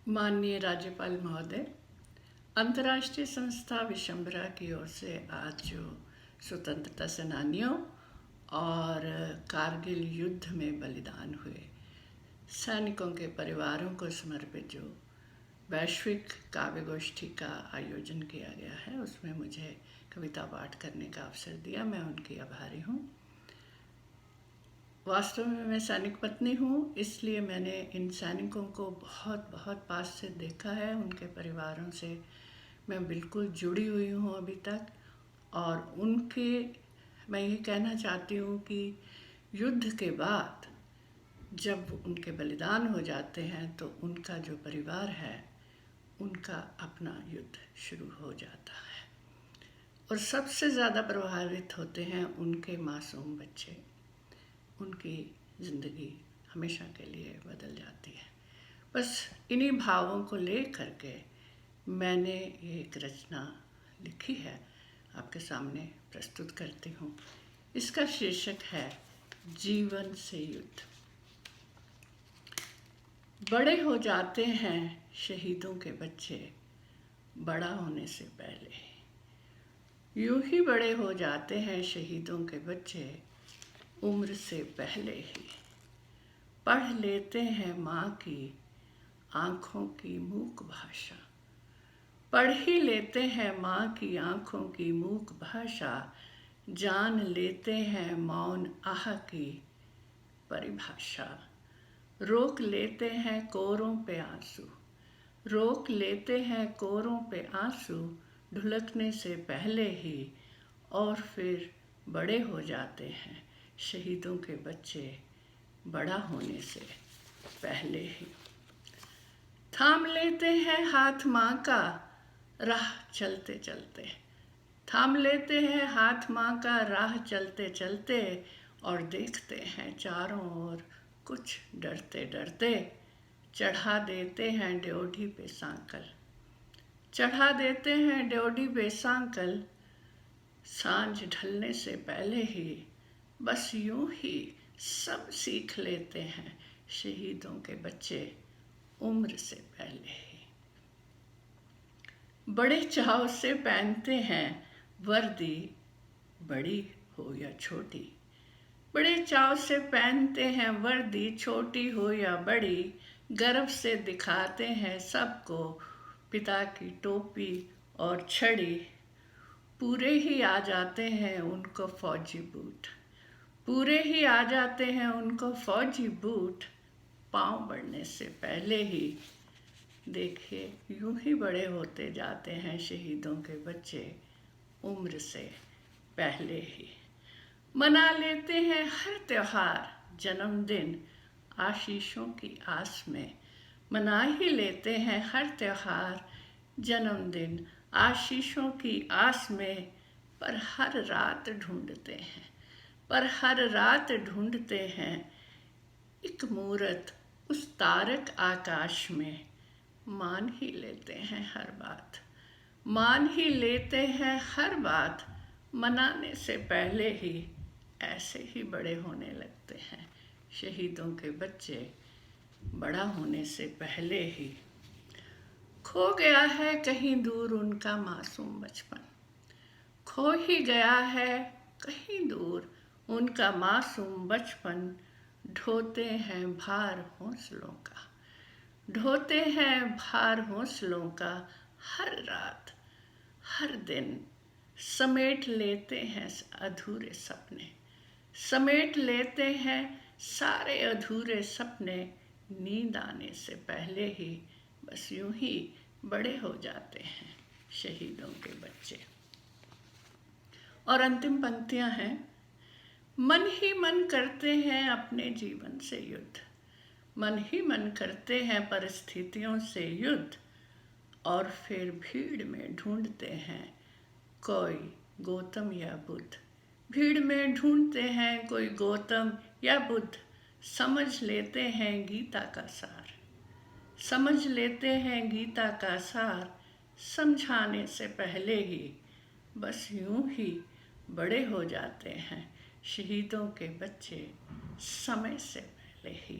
माननीय राज्यपाल महोदय, अंतर्राष्ट्रीय संस्था विशंबरा की ओर से आज जो स्वतंत्रता सेनानियों और कारगिल युद्ध में बलिदान हुए सैनिकों के परिवारों को समर्पित जो वैश्विक काव्य गोष्ठी का आयोजन किया गया है, उसमें मुझे कविता पाठ करने का अवसर दिया। मैं उनकी आभारी हूँ। वास्तव में मैं सैनिक पत्नी हूँ, इसलिए मैंने इन सैनिकों को बहुत बहुत पास से देखा है। उनके परिवारों से मैं बिल्कुल जुड़ी हुई हूँ अभी तक। और मैं ये कहना चाहती हूँ कि युद्ध के बाद जब उनके बलिदान हो जाते हैं तो उनका जो परिवार है, उनका अपना युद्ध शुरू हो जाता है और सबसे ज़्यादा प्रभावित होते हैं उनके मासूम बच्चे। उनकी ज़िंदगी हमेशा के लिए बदल जाती है। बस इन्हीं भावों को ले करके मैंने एक रचना लिखी है, आपके सामने प्रस्तुत करती हूँ। इसका शीर्षक है जीवन से युद्ध। बड़े हो जाते हैं शहीदों के बच्चे बड़ा होने से पहले। यूं ही बड़े हो जाते हैं शहीदों के बच्चे उम्र से पहले ही। पढ़ लेते हैं माँ की आँखों की मूक भाषा। पढ़ ही लेते हैं माँ की आँखों की मूक भाषा। जान लेते हैं मौन आह की परिभाषा। रोक लेते हैं कोरों पे आंसू। रोक लेते हैं कोरों पे आंसू ढुलकने से पहले ही। और फिर बड़े हो जाते हैं शहीदों के बच्चे बड़ा होने से पहले ही। थाम लेते हैं हाथ माँ का राह चलते चलते। थाम लेते हैं हाथ माँ का राह चलते चलते। और देखते हैं चारों ओर कुछ डरते डरते। चढ़ा देते हैं ड्योढ़ी पे सांकल। चढ़ा देते हैं ड्योढ़ी पे सांकल। सांझ ढलने से पहले ही। बस यूं ही सब सीख लेते हैं शहीदों के बच्चे उम्र से पहले ही। बड़े चाव से पहनते हैं वर्दी, बड़ी हो या छोटी। बड़े चाव से पहनते हैं वर्दी, छोटी हो या बड़ी। गर्व से दिखाते हैं सबको पिता की टोपी और छड़ी। पूरे ही आ जाते हैं उनको फौजी बूट। पूरे ही आ जाते हैं उनको फौजी बूट। पाँव बढ़ने से पहले ही। देखिए यूं ही बड़े होते जाते हैं शहीदों के बच्चे उम्र से पहले ही। मना लेते हैं हर त्योहार जन्मदिन आशीषों की आस में। मना ही लेते हैं हर त्योहार जन्मदिन आशीषों की आस में। पर हर रात ढूंढते हैं, पर हर रात ढूंढते हैं एक मूरत उस तारक आकाश में। मान ही लेते हैं हर बात, मान ही लेते हैं हर बात। मनाने से पहले ही ऐसे ही बड़े होने लगते हैं शहीदों के बच्चे बड़ा होने से पहले ही। खो गया है कहीं दूर उनका मासूम बचपन। खो ही गया है कहीं दूर उनका मासूम बचपन। ढोते हैं भार हौसलों का, ढोते हैं भार हौसलों का। हर रात हर दिन समेट लेते हैं अधूरे सपने। समेट लेते हैं सारे अधूरे सपने। नींद आने से पहले ही। बस यूं ही बड़े हो जाते हैं शहीदों के बच्चे। और अंतिम पंक्तियां हैं। मन ही मन करते हैं अपने जीवन से युद्ध। मन ही मन करते हैं परिस्थितियों से युद्ध। और फिर भीड़ में ढूंढते हैं कोई गौतम या बुद्ध। भीड़ में ढूंढते हैं कोई गौतम या बुद्ध। समझ लेते हैं गीता का सार, समझ लेते हैं गीता का सार। समझाने से पहले ही। बस यूं ही बड़े हो जाते हैं शहीदों के बच्चे समय से पहले ही।